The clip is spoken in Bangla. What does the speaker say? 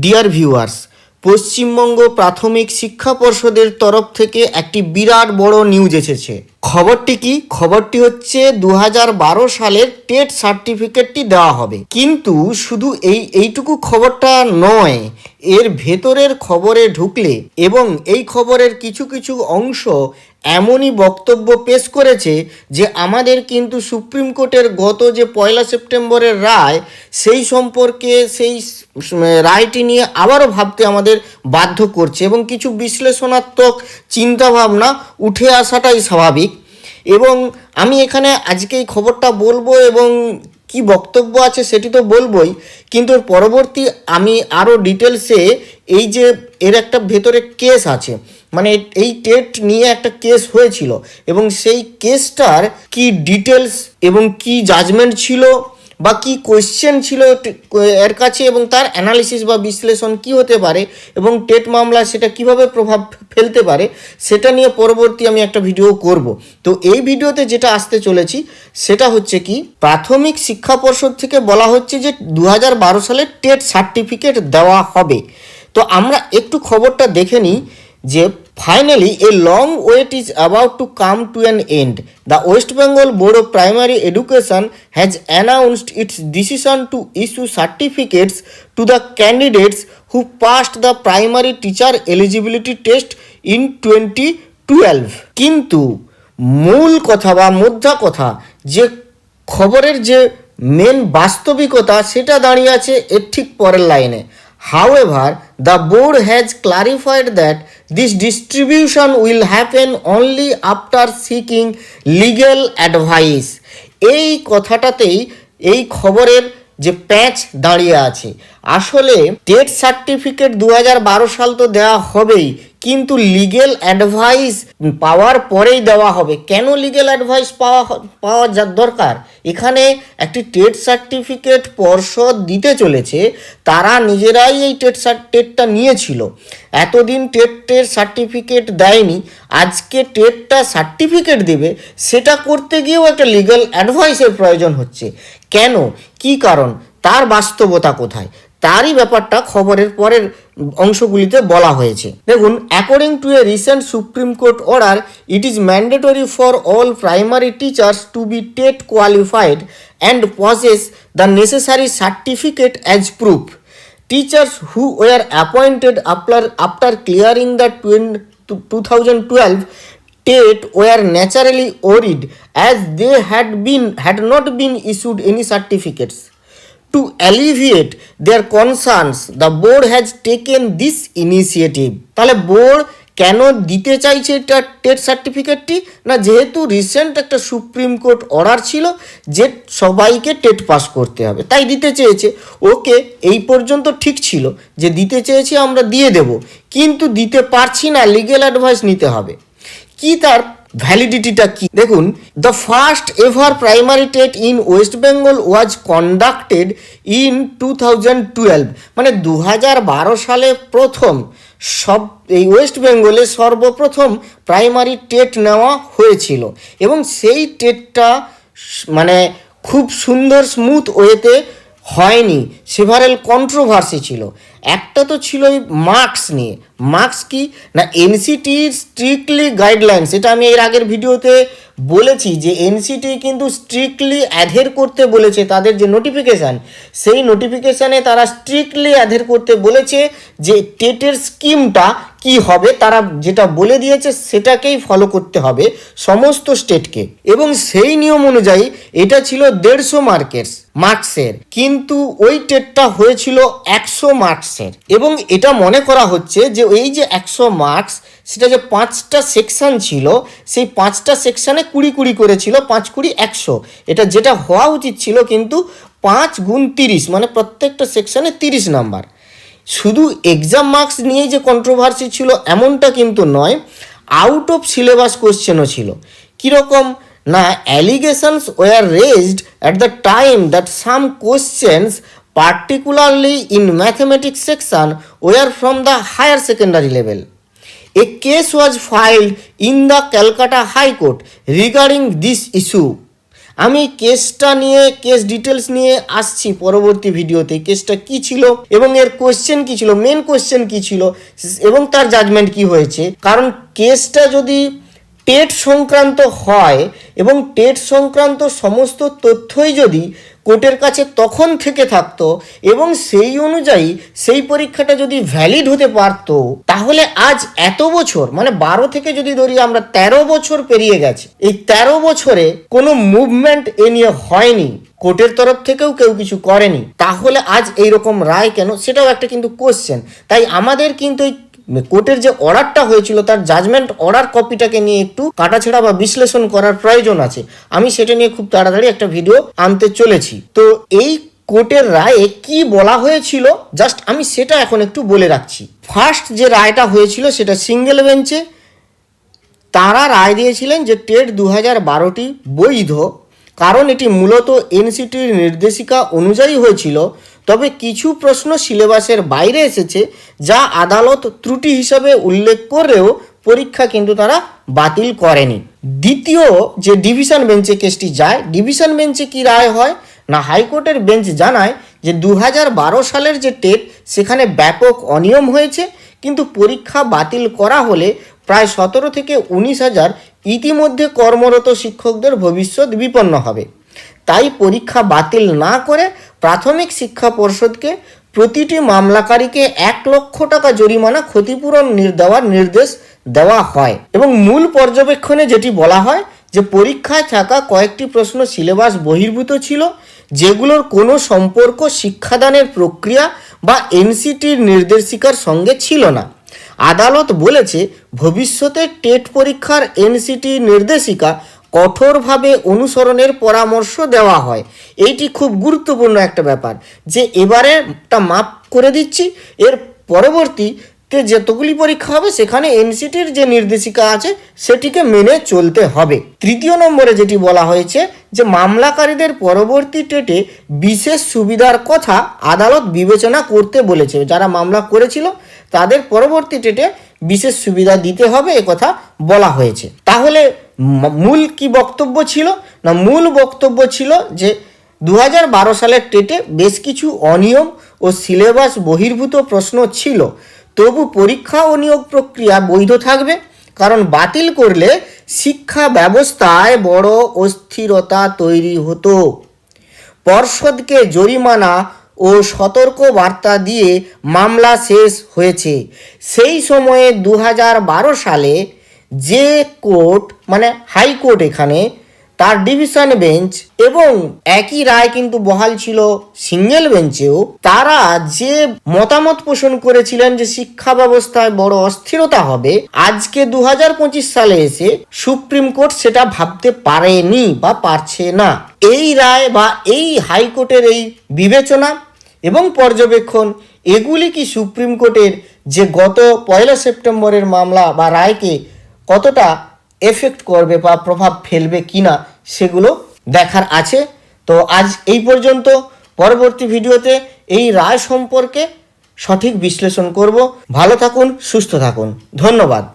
ডিয়ার ভিউয়ার্স, পশ্চিমবঙ্গ প্রাথমিক শিক্ষা পর্ষদের তরফ থেকে একটি বিরাট বড় নিউজ এসেছে। খবরটি কি? খবরটি হচ্ছে 2012 সালের টেট সার্টিফিকেটটি দেওয়া হবে। কিন্তু শুধু এইটুকু খবরটা নয়, এর ভেতরের খবরে ঢুকলে এবং এই খবরের কিছু কিছু অংশ এমনই বক্তব্য পেশ করেছে যে আমাদের কিন্তু সুপ্রিম কোর্টের গত যে 1 সেপ্টেম্বরের রায়, সেই সম্পর্কে সেই রায়টি নিয়ে আবারও ভাবতে আমাদের বাধ্য করছে এবং কিছু বিশ্লেষণাত্মক চিন্তাভাবনা উঠে আসাটাই স্বাভাবিক। এবং আমি এখানে আজকে এই খবরটা বলবো এবং কি বক্তব্য আছে সেটি তো বলবোই, কিন্তু এর পরবর্তী আমি আরও ডিটেলসে এই যে এর একটা ভেতরে কেস আছে, মানে এই টেট নিয়ে একটা কেস হয়েছিল এবং সেই কেসটার কি ডিটেলস এবং কি জাজমেন্ট ছিল বা কি কোয়েশ্চেন ছিল এর কাছে এবং তার অ্যানালিসিস বা বিশ্লেষণ কি হতে পারে এবং টেট মামলা সেটা কিভাবে প্রভাব ফেলতে পারে, সেটা নিয়ে পরবর্তী আমি একটা ভিডিও করব। তো এই ভিডিওতে যেটা আসতে চলেছি সেটা হচ্ছে কি, প্রাথমিক শিক্ষা পর্ষদ থেকে বলা হচ্ছে যে 2012 সালে টেট সার্টিফিকেট দেওয়া হবে। তো আমরা একটু খবরটা দেখে নিই যে finally a long wait is about to come to an end. The West Bengal Board of Primary Education has announced its decision to issue certificates to the candidates who passed the primary teacher eligibility test in 2012. কিন্তু মূল কথা বা মোদ্দা কথা, যে খবরের যে মেন বাস্তবিকতা সেটা দাঁড়িয়ে আছে এর ঠিক পরের লাইনে। However, the board has clarified that this distribution will happen only after seeking legal advice. এই কথাটাতেই এই খবরের যে প্যাচ দাঁড়িয়ে আছে। আসলে টেট সার্টিফিকেট 2012 সাল তো দেওয়া হবেই, কিন্তু লিগেল অ্যাডভাইস পাওয়ার পরেই দেওয়া হবে। কেন লিগেল অ্যাডভাইস পাওয়া দরকার? এখানে একটি টেট সার্টিফিকেট পর্ষদ দিতে চলেছে, তারা নিজেরাই এই টেটটা নিয়েছিল, এতদিন টেটের সার্টিফিকেট দেয়নি, আজকে টেটটা সার্টিফিকেট দেবে, সেটা করতে গিয়েও একটা লিগ্যাল অ্যাডভাইসের প্রয়োজন হচ্ছে। কেন, কি কারণ, তার বাস্তবতা কোথায়, তারই ব্যাপারটা খবরের পরের অংশগুলিতে বলা হয়েছে। দেখুন, according to a recent Supreme Court order, it is mandatory for all primary teachers to be TET qualified and possess the necessary certificate as proof. Teachers who were appointed after clearing the 2012 TET were naturally worried as they had not been issued any certificates. To alleviate their concerns, the board has taken this initiative. তাহলে বোর্ড কেন দিতে চাইছে এটা টেট সার্টিফিকেটটি? না, যেহেতু রিসেন্ট একটা সুপ্রিম কোর্ট অর্ডার ছিল যে সবাইকে টেট পাস করতে হবে, তাই দিতে চেয়েছে। ওকে, এই পর্যন্ত ঠিক ছিল যে দিতে চেয়েছি আমরা দিয়ে দেব, কিন্তু দিতে পারছি না, লিগেল অ্যাডভাইস নিতে হবে। কি তার ভ্যালিডিটিটা কি? দেখুন, the first ever primary TET in West Bengal was conducted in 2012, মানে 2012 সালে প্রথম এই ওয়েস্ট বেঙ্গলে সর্বপ্রথম প্রাইমারি টেট নেওয়া হয়েছিল এবং সেই টেটটা মানে খুব সুন্দর স্মুথ ওয়েতে হয়নি, সেভারেল কন্ট্রোভার্সি ছিল। একটা তো ছিল এই মার্কস নিয়ে। মার্কস কি না, এনসিটির স্ট্রিক্টলি গাইডলাইন্স, এটা আমি এর আগের ভিডিওতে বলেছি যে এনসিটি কিন্তু স্ট্রিক্টলি অ্যাডহের করতে বলেছে, তাদের যে নোটিফিকেশান, সেই নোটিফিকেশানে তারা স্ট্রিক্টলি অ্যাডহের করতে বলেছে যে টেটের স্কিমটা কি হবে, তারা যেটা বলে দিয়েছে সেটাকেই ফলো করতে হবে সমস্ত স্টেটকে। এবং সেই নিয়ম অনুযায়ী এটা ছিল 150 মার্কসের, কিন্তু ওই টেটটা হয়েছিল 100 মার্কসের। এবং এটা মনে করা হচ্ছে যে এই যে 100 মার্কস, সেটা যে 5টা সেকশন ছিল, সেই 5টা সেকশানে 20 করেছিল, 5 20 100, এটা যেটা হওয়া উচিত ছিল কিন্তু 5 গুণ 30, মানে প্রত্যেকটা সেকশানে 30 নাম্বার। শুধু এক্সাম মার্কস নিয়েই যে কন্ট্রোভার্সি ছিল এমনটা কিন্তু নয়, আউট অফ সিলেবাস কোশ্চেনও ছিল। কীরকম না, allegations were raised at the time that some questions particularly in mathematics section were from the higher secondary level. A case was filed in the Calcutta High Court regarding this issue. আমি কেসটা নিয়ে কেস ডিটেলস নিয়ে আসছি পরবর্তী ভিডিওতে। কেসটা কি ছিল এবং এর কোশ্চেন কি ছিল, মেন কোশ্চেন কি ছিল এবং তার জাজমেন্ট কি হয়েছে। কারণ কেসটা যদি টেট সংক্রান্ত হয় এবং টেট সংক্রান্ত সমস্ত তথ্যই যদি কোর্টের কাছে তখন থেকে থাকতো এবং সেই অনুযায়ী সেই পরীক্ষাটা যদি ভ্যালিড হতে পারতো, তাহলে আজ এত বছর, মানে 12 থেকে যদি ধরি আমরা 13 বছর পেরিয়ে গেছে, এই 13 বছরে কোনো মুভমেন্ট এ নিয়ে হয়নি, কোর্টের তরফ থেকেও কেউ কিছু করেনি, তাহলে আজ এইরকম রায় কেন, সেটাও একটা কিন্তু কোশ্চেন। তাই আমাদের কিন্তু এই কোর্টের যে অর্ডারটা হয়েছিল তার জাজমেন্ট অর্ডার কপিটাকে নিয়ে একটু কাটাছেড়া বা বিশ্লেষণ করার প্রয়োজন আছে। আমি সেটা নিয়ে খুব তাড়াতাড়ি একটা ভিডিও আনতে চলেছি। তো এই কোর্টের রায়ে কি বলা হয়েছিল জাস্ট আমি সেটা এখন একটু বলে রাখছি। ফার্স্ট যে রায়টা হয়েছিল সেটা সিঙ্গেল বেঞ্চে তারা রায় দিয়েছিলেন যে টেট 2012টি বৈধ, কারণ এটি মূলত এনসিটির নির্দেশিকা অনুযায়ী হয়েছিল। তবে কিছু প্রশ্ন সিলেবাসের বাইরে এসেছে যা আদালত ত্রুটি হিসাবে উল্লেখ করেও পরীক্ষা কিন্তু তারা বাতিল করেনি। দ্বিতীয় যে ডিভিশন বেঞ্চে কেসটি যায়, ডিভিশন বেঞ্চে কি রায় হয় না, হাইকোর্টের বেঞ্চ জানায় যে 2012 সালের যে টেট সেখানে ব্যাপক অনিয়ম হয়েছে, কিন্তু পরীক্ষা বাতিল করা হলে প্রায় 17 থেকে 19,000 ইতিমধ্যে কর্মরত শিক্ষকদের ভবিষ্যৎ বিপন্ন হবে। তাই পরীক্ষা বাতিল না করে প্রাথমিক শিক্ষা পর্ষদকে প্রতিটি মামলাকারীকে 1 লক্ষ টাকা জরিমানা ক্ষতিপূরণ দেওয়ার নির্দেশ দেওয়া হয়। এবং মূল পর্যবেক্ষণে যেটি বলা হয় যে পরীক্ষায় থাকা কয়েকটি প্রশ্ন সিলেবাস বহির্ভূত ছিল, যেগুলোর কোনো সম্পর্ক শিক্ষাদানের প্রক্রিয়া বা এনসিটির নির্দেশিকার সঙ্গে ছিল না। আদালত বলেছে ভবিষ্যতে টেট পরীক্ষার এনসিটি নির্দেশিকা কঠোরভাবে অনুসরণের পরামর্শ দেওয়া হয়। এইটি খুব গুরুত্বপূর্ণ একটা ব্যাপার যে এবারেটা মাপ করে দিচ্ছি, এর পরবর্তীতে যতগুলি পরীক্ষা হবে সেখানে এনসিটির যে নির্দেশিকা আছে সেটিকে মেনে চলতে হবে। তৃতীয় নম্বরে যেটি বলা হয়েছে যে মামলাকারীদের পরবর্তী টেটে বিশেষ সুবিধার কথা আদালত বিবেচনা করতে বলেছে। যারা মামলা করেছিল তাদের পরবর্তী টেটে বিশেষ সুবিধা দিতে হবে, কথা বলা হয়েছে। তাহলে মূল কি বক্তব্য ছিল না, মূল বক্তব্য ছিল যে 2012 সালের টেটে বেশ কিছু অনিয়ম ও সিলেবাস বহির্ভূত প্রশ্ন ছিল, তবু পরীক্ষা ও নিয়োগ প্রক্রিয়া বৈধ থাকবে, কারণ বাতিল করলে শিক্ষা ব্যবস্থায় বড় অস্থিরতা তৈরি হতো। পর্ষদকে জরিমানা ও সতর্ক বার্তা দিয়ে মামলা শেষ হয়েছে। সেই সময়ে 2012 সালে যে কোর্ট, মানে হাইকোর্ট, এখানে তার ডিভিশন বেঞ্চ এবং একই রায় কিন্তু বহাল ছিল সিঙ্গেল বেঞ্চেও, তারা যে মতামত পোষণ করেছিলেন যে শিক্ষা ব্যবস্থায় বড় অস্থিরতা হবে, আজকে 2025 সালে এসে সুপ্রিম কোর্ট সেটা ভাবতে পারেনি বা পারছে না। এই রায় বা এই হাইকোর্টের এই বিবেচনা এবং পর্যবেক্ষণ, এগুলি কি সুপ্রিম কোর্টের যে গত 1 সেপ্টেম্বরের মামলা বা রায়কে কতটা এফেক্ট করবে বা প্রভাব ফেলবে কিনা সেগুলো দেখার আছে। তো আজ এই পর্যন্ত। পরবর্তী ভিডিওতে এই রায় সম্পর্কে সঠিক বিশ্লেষণ করব। ভালো থাকুন, সুস্থ থাকুন, ধন্যবাদ।